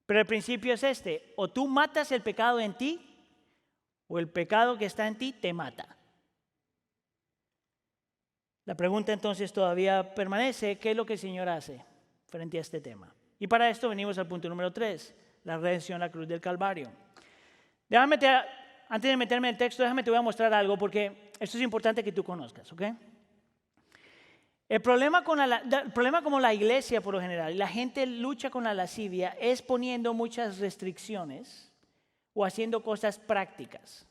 Pero el principio es este: o tú matas el pecado en ti o el pecado que está en ti te mata. La pregunta entonces todavía permanece: ¿qué es lo que el Señor hace frente a este tema? Y para esto venimos al punto número 3, la redención, la cruz del Calvario. Antes de meterme en el texto, te voy a mostrar algo porque esto es importante que tú conozcas, ¿ok? El problema como la iglesia por lo general, y la gente lucha con la lascivia, es poniendo muchas restricciones o haciendo cosas prácticas.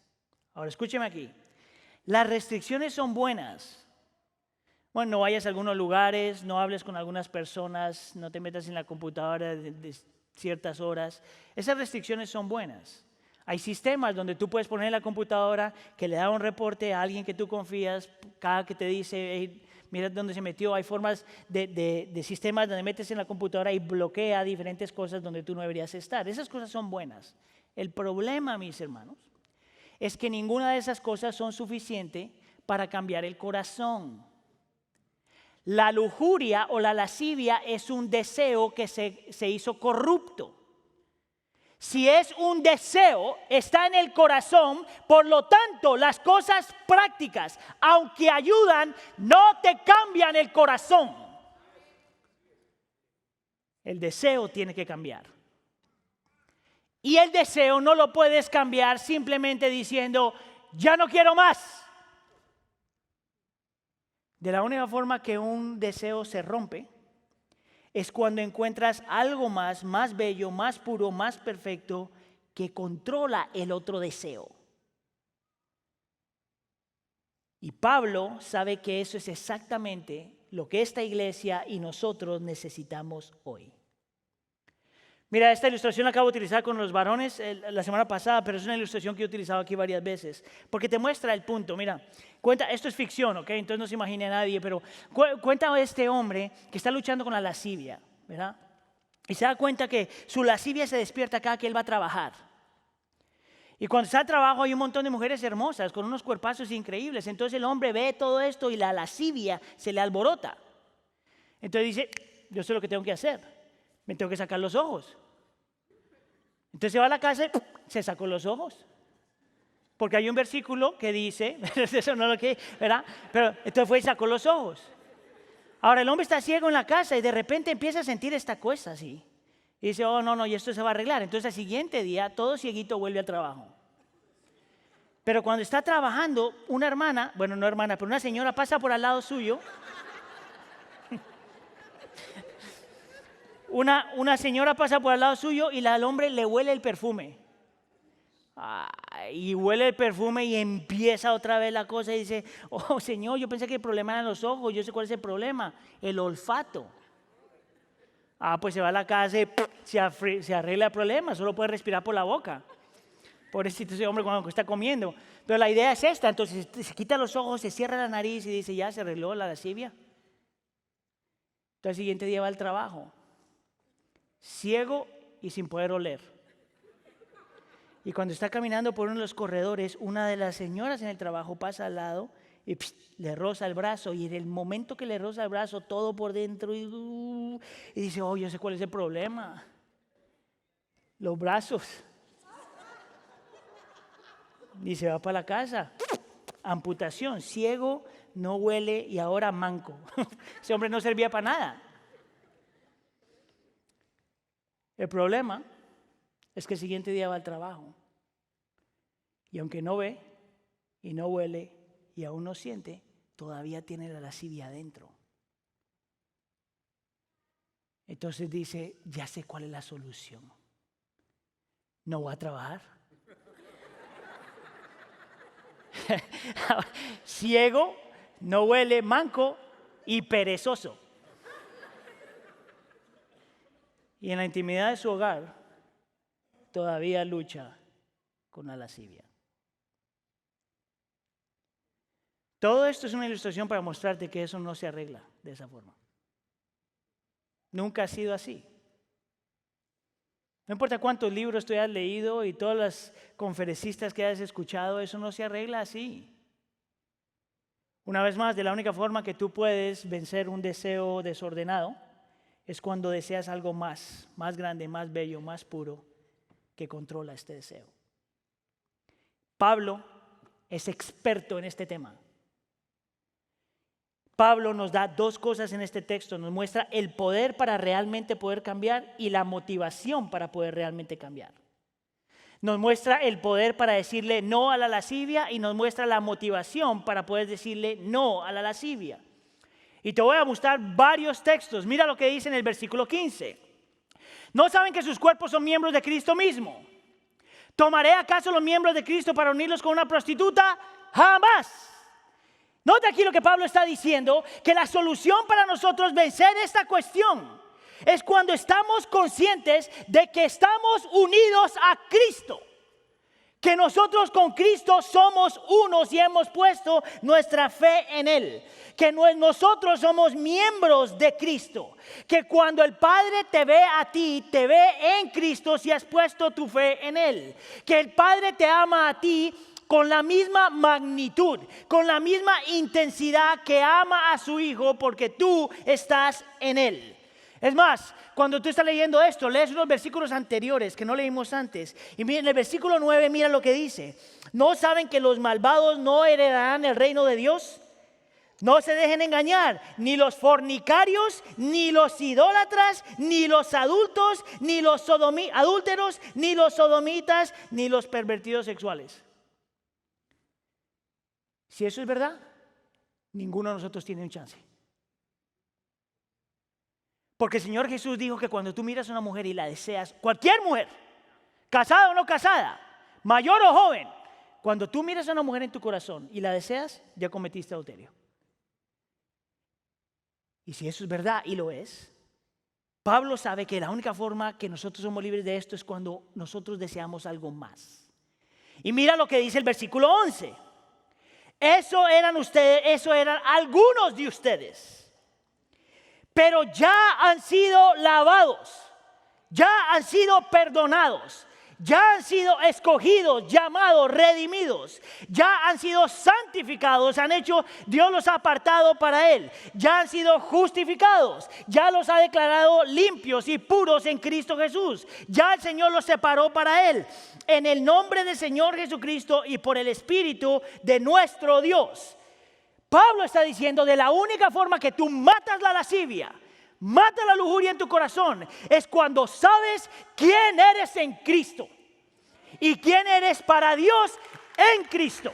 Ahora escúcheme aquí, las restricciones son buenas. Bueno, no vayas a algunos lugares, no hables con algunas personas, no te metas en la computadora de ciertas horas. Esas restricciones son buenas. Hay sistemas donde tú puedes poner en la computadora que le da un reporte a alguien que tú confías, cada que te dice, hey, mira dónde se metió. Hay formas de sistemas donde metes en la computadora y bloquea diferentes cosas donde tú no deberías estar. Esas cosas son buenas. El problema, mis hermanos, es que ninguna de esas cosas son suficientes para cambiar el corazón. La lujuria o la lascivia es un deseo que se hizo corrupto. Si es un deseo, está en el corazón, por lo tanto, las cosas prácticas, aunque ayudan, no te cambian el corazón. El deseo tiene que cambiar. Y el deseo no lo puedes cambiar simplemente diciendo, ya no quiero más. De la única forma que un deseo se rompe es cuando encuentras algo más bello, más puro, más perfecto, que controla el otro deseo. Y Pablo sabe que eso es exactamente lo que esta iglesia y nosotros necesitamos hoy. Mira, esta ilustración la acabo de utilizar con los varones la semana pasada, pero es una ilustración que he utilizado aquí varias veces, porque te muestra el punto. Mira, cuenta, esto es ficción, ¿ok? Entonces no se imagine a nadie, pero cuenta este hombre que está luchando con la lascivia, ¿verdad? Y se da cuenta que su lascivia se despierta cada que él va a trabajar. Y cuando está al trabajo hay un montón de mujeres hermosas con unos cuerpazos increíbles. Entonces el hombre ve todo esto y la lascivia se le alborota. Entonces dice, yo sé lo que tengo que hacer. Me tengo que sacar los ojos. Entonces se va a la casa y se sacó los ojos. Porque hay un versículo que dice, eso no es lo que, ¿verdad? Pero entonces fue y sacó los ojos. Ahora el hombre está ciego en la casa y de repente empieza a sentir esta cosa así. Y dice, oh, no, y esto se va a arreglar. Entonces al siguiente día todo cieguito vuelve al trabajo. Pero cuando está trabajando, una hermana, bueno, no hermana, pero una señora pasa por al lado suyo. Una señora pasa por al lado suyo y al hombre le huele el perfume. Y huele el perfume y empieza otra vez la cosa y dice, oh Señor, yo pensé que el problema eran los ojos, yo sé cuál es el problema, el olfato. Pues se va a la casa y se arregla el problema, solo puede respirar por la boca. Pobrecito ese hombre cuando está comiendo. Pero la idea es esta, entonces se quita los ojos, se cierra la nariz y dice, ya se arregló la lascivia. Entonces el siguiente día va al trabajo, ciego y sin poder oler. Y cuando está caminando por uno de los corredores, una de las señoras en el trabajo pasa al lado y le roza el brazo. Y en el momento que le roza el brazo, todo por dentro y dice, oh, yo sé cuál es el problema. Los brazos. Y se va para la casa. Amputación, ciego, no huele y ahora manco. Ese hombre no servía para nada. El problema es que el siguiente día va al trabajo y aunque no ve y no huele y aún no siente, todavía tiene la lascivia adentro. Entonces dice, ya sé cuál es la solución. No voy a trabajar. Ciego, no huele, manco y perezoso. Y en la intimidad de su hogar todavía lucha con la lascivia. Todo esto es una ilustración para mostrarte que eso no se arregla de esa forma. Nunca ha sido así. No importa cuántos libros tú hayas leído y todas las conferencistas que hayas escuchado, eso no se arregla así. Una vez más, de la única forma que tú puedes vencer un deseo desordenado es cuando deseas algo más grande, más bello, más puro, que controla este deseo. Pablo es experto en este tema. Pablo nos da dos cosas en este texto. Nos muestra el poder para realmente poder cambiar y la motivación para poder realmente cambiar. Nos muestra el poder para decirle no a la lascivia y nos muestra la motivación para poder decirle no a la lascivia. Y te voy a mostrar varios textos. Mira lo que dice en el versículo 15. ¿No saben que sus cuerpos son miembros de Cristo mismo? ¿Tomaré acaso los miembros de Cristo para unirlos con una prostituta? ¡Jamás! Nota aquí lo que Pablo está diciendo, que la solución para nosotros vencer esta cuestión es cuando estamos conscientes de que estamos unidos a Cristo. Que nosotros con Cristo somos unos y hemos puesto nuestra fe en Él. Que nosotros somos miembros de Cristo. Que cuando el Padre te ve a ti, te ve en Cristo si has puesto tu fe en Él. Que el Padre te ama a ti con la misma magnitud, con la misma intensidad que ama a su Hijo porque tú estás en Él. Es más, cuando tú estás leyendo esto, lees unos versículos anteriores que no leímos antes. Y mira, en el versículo 9, mira lo que dice. ¿No saben que los malvados no heredarán el reino de Dios? No se dejen engañar, ni los fornicarios, ni los idólatras, ni los adúlteros, ni los sodomitas, ni los pervertidos sexuales. Si eso es verdad, ninguno de nosotros tiene un chance. Porque el Señor Jesús dijo que cuando tú miras a una mujer y la deseas, cualquier mujer, casada o no casada, mayor o joven, cuando tú miras a una mujer en tu corazón y la deseas, ya cometiste adulterio. Y si eso es verdad, y lo es, Pablo sabe que la única forma que nosotros somos libres de esto es cuando nosotros deseamos algo más. Y mira lo que dice el versículo 11. Eso eran algunos de ustedes. Pero ya han sido lavados, ya han sido perdonados, ya han sido escogidos, llamados, redimidos, ya han sido santificados, Dios los ha apartado para Él, ya han sido justificados, ya los ha declarado limpios y puros en Cristo Jesús, ya el Señor los separó para Él, en el nombre del Señor Jesucristo y por el Espíritu de nuestro Dios. Pablo está diciendo de la única forma que tú matas la lascivia, mata la lujuria en tu corazón, es cuando sabes quién eres en Cristo y quién eres para Dios en Cristo.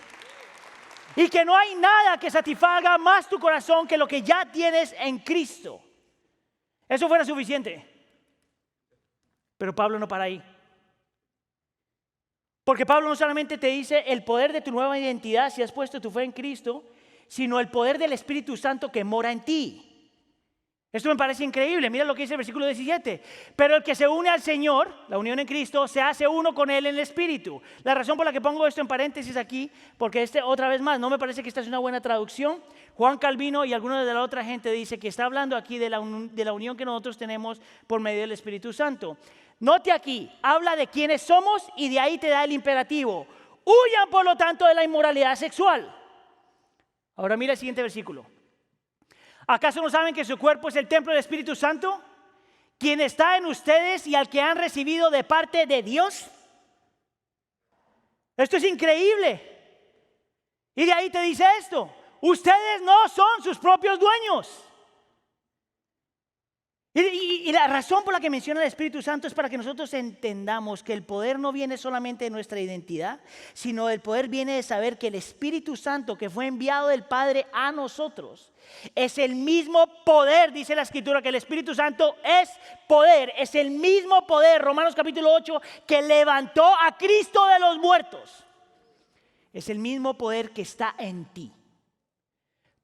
Y que no hay nada que satisfaga más tu corazón que lo que ya tienes en Cristo. Eso fuera suficiente. Pero Pablo no para ahí. Porque Pablo no solamente te dice el poder de tu nueva identidad si has puesto tu fe en Cristo, sino el poder del Espíritu Santo que mora en ti. Esto me parece increíble. Mira lo que dice el versículo 17. Pero el que se une al Señor, la unión en Cristo, se hace uno con Él en el Espíritu. La razón por la que pongo esto en paréntesis aquí, porque otra vez más, no me parece que esta es una buena traducción. Juan Calvino y algunos de la otra gente dice que está hablando aquí de la unión que nosotros tenemos por medio del Espíritu Santo. Note aquí, habla de quiénes somos y de ahí te da el imperativo. Huyan por lo tanto de la inmoralidad sexual. Ahora mira el siguiente versículo. ¿Acaso no saben que su cuerpo es el templo del Espíritu Santo, quien está en ustedes y al que han recibido de parte de Dios? Esto es increíble. Y de ahí te dice esto: ustedes no son sus propios dueños. Y la razón por la que menciona el Espíritu Santo es para que nosotros entendamos que el poder no viene solamente de nuestra identidad, sino el poder viene de saber que el Espíritu Santo que fue enviado del Padre a nosotros es el mismo poder, dice la Escritura, que el Espíritu Santo es poder, es el mismo poder, Romanos capítulo 8, que levantó a Cristo de los muertos. Es el mismo poder que está en ti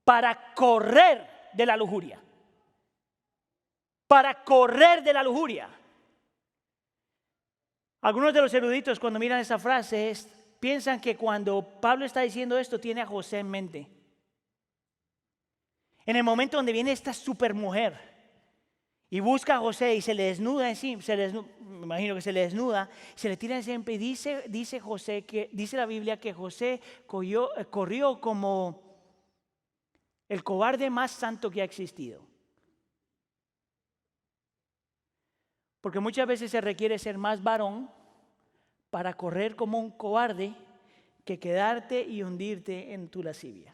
para correr de la lujuria. Para correr de la lujuria. Algunos de los eruditos cuando miran esa frase piensan que cuando Pablo está diciendo esto tiene a José en mente. En el momento donde viene esta supermujer y busca a José y se le desnuda encima, me imagino que se le desnuda, se le tira encima y dice José que dice la Biblia que José corrió como el cobarde más santo que ha existido. Porque muchas veces se requiere ser más varón para correr como un cobarde que quedarte y hundirte en tu lascivia.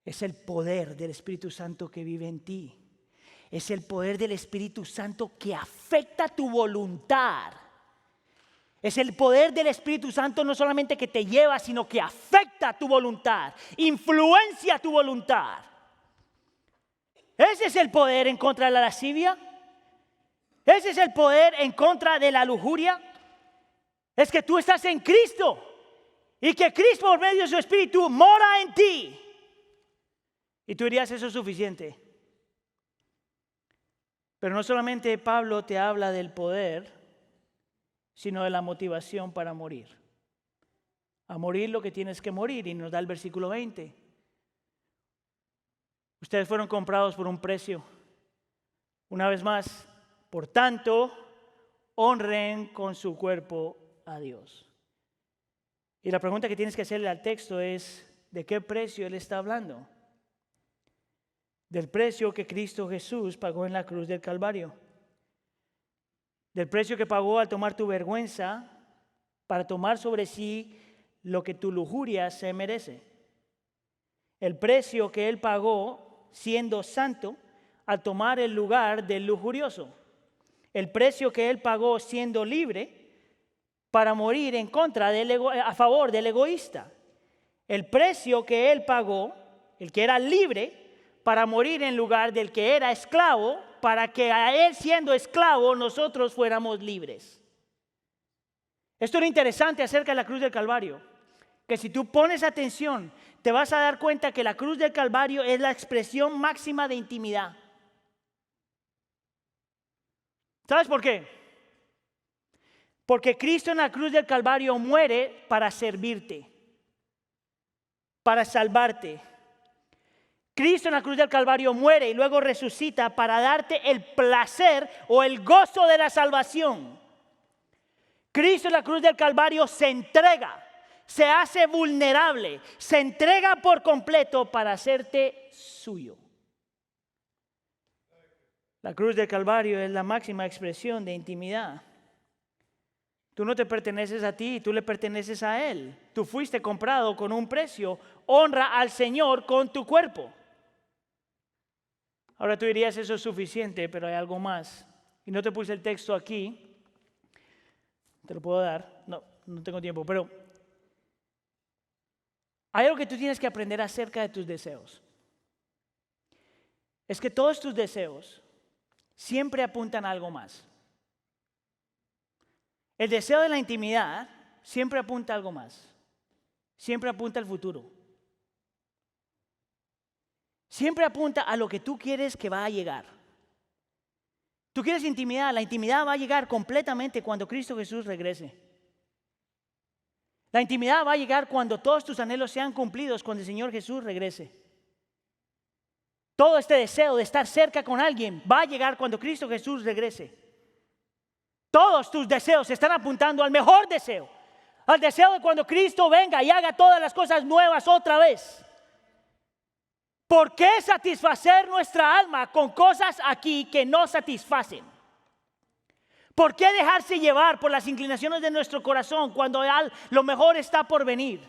Es el poder del Espíritu Santo que vive en ti. Es el poder del Espíritu Santo que afecta tu voluntad. Es el poder del Espíritu Santo no solamente que te lleva, sino que afecta tu voluntad, influencia tu voluntad. Ese es el poder en contra de la lascivia. Ese es el poder en contra de la lujuria. Es que tú estás en Cristo y que Cristo por medio de su Espíritu mora en ti. Y tú dirías, eso es suficiente. Pero no solamente Pablo te habla del poder, sino de la motivación para morir. A morir lo que tienes que morir, y nos da el versículo 20. Ustedes fueron comprados por un precio. Una vez más, por tanto, honren con su cuerpo a Dios. Y la pregunta que tienes que hacerle al texto es, ¿de qué precio él está hablando? Del precio que Cristo Jesús pagó en la cruz del Calvario. Del precio que pagó al tomar tu vergüenza para tomar sobre sí lo que tu lujuria se merece. El precio que él pagó siendo santo al tomar el lugar del lujurioso. El precio que él pagó siendo libre para morir en contra a favor del egoísta. El precio que él pagó, el que era libre, para morir en lugar del que era esclavo, para que a él siendo esclavo nosotros fuéramos libres. Esto es lo interesante acerca de la cruz del Calvario, que si tú pones atención, te vas a dar cuenta que la cruz del Calvario es la expresión máxima de intimidad. ¿Sabes por qué? Porque Cristo en la cruz del Calvario muere para servirte, para salvarte. Cristo en la cruz del Calvario muere y luego resucita para darte el placer o el gozo de la salvación. Cristo en la cruz del Calvario se entrega, se hace vulnerable, se entrega por completo para hacerte suyo. La cruz del Calvario es la máxima expresión de intimidad. Tú no te perteneces a ti, tú le perteneces a Él. Tú fuiste comprado con un precio. Honra al Señor con tu cuerpo. Ahora tú dirías, eso es suficiente, pero hay algo más. Y no te puse el texto aquí. Te lo puedo dar. No tengo tiempo, pero hay algo que tú tienes que aprender acerca de tus deseos. Es que todos tus deseos siempre apuntan a algo más. El deseo de la intimidad siempre apunta a algo más. Siempre apunta al futuro. Siempre apunta a lo que tú quieres que va a llegar. Tú quieres intimidad, la intimidad va a llegar completamente cuando Cristo Jesús regrese. La intimidad va a llegar cuando todos tus anhelos sean cumplidos, cuando el Señor Jesús regrese. Todo este deseo de estar cerca con alguien va a llegar cuando Cristo Jesús regrese. Todos tus deseos están apuntando al mejor deseo, al deseo de cuando Cristo venga y haga todas las cosas nuevas otra vez. ¿Por qué satisfacer nuestra alma con cosas aquí que no satisfacen? ¿Por qué dejarse llevar por las inclinaciones de nuestro corazón cuando lo mejor está por venir?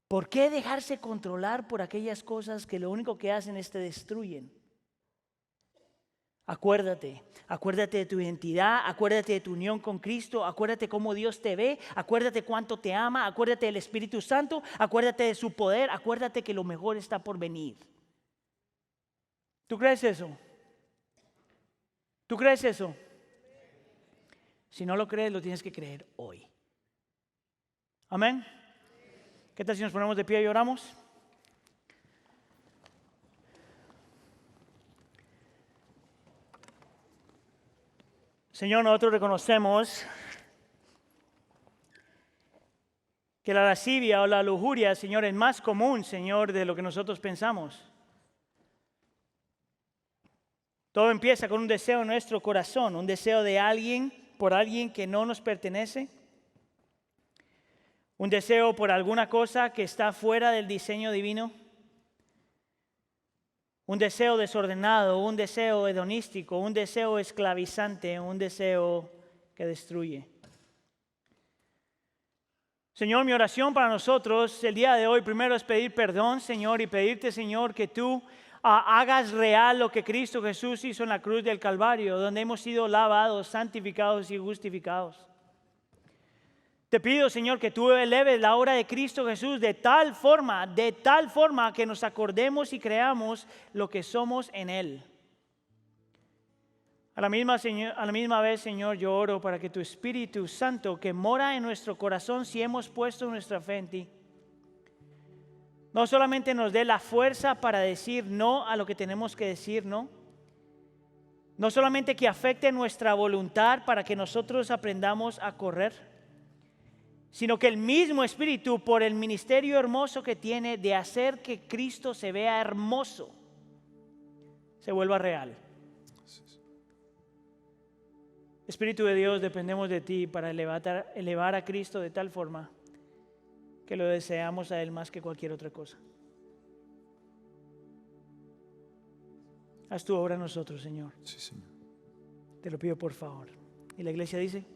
¿Por qué dejarse controlar por aquellas cosas que lo único que hacen es te destruyen? Acuérdate de tu identidad, acuérdate de tu unión con Cristo, acuérdate cómo Dios te ve, acuérdate cuánto te ama, acuérdate del Espíritu Santo, acuérdate de su poder, acuérdate que lo mejor está por venir. ¿Tú crees eso? ¿Tú crees eso? Si no lo crees, lo tienes que creer hoy. Amén. ¿Qué tal si nos ponemos de pie y oramos? Señor, nosotros reconocemos que la lascivia o la lujuria, Señor, es más común, Señor, de lo que nosotros pensamos. Todo empieza con un deseo en nuestro corazón, un deseo de alguien, por alguien que no nos pertenece. Un deseo por alguna cosa que está fuera del diseño divino. Un deseo desordenado, un deseo hedonístico, un deseo esclavizante, un deseo que destruye. Señor, mi oración para nosotros el día de hoy primero es pedir perdón, Señor, y pedirte, Señor, que tú hagas real lo que Cristo Jesús hizo en la cruz del Calvario, donde hemos sido lavados, santificados y justificados. Te pido, Señor, que tú eleves la obra de Cristo Jesús de tal forma que nos acordemos y creamos lo que somos en Él. A la misma vez, Señor, yo oro para que tu Espíritu Santo, que mora en nuestro corazón si hemos puesto nuestra fe en ti, no solamente nos dé la fuerza para decir no a lo que tenemos que decir no, no solamente que afecte nuestra voluntad para que nosotros aprendamos a correr, sino que el mismo Espíritu, por el ministerio hermoso que tiene de hacer que Cristo se vea hermoso, se vuelva real. Espíritu de Dios, dependemos de ti para elevar a Cristo de tal forma que lo deseamos a Él más que cualquier otra cosa. Haz tu obra en nosotros, Señor. Sí, Señor. Te lo pido por favor. Y la iglesia dice...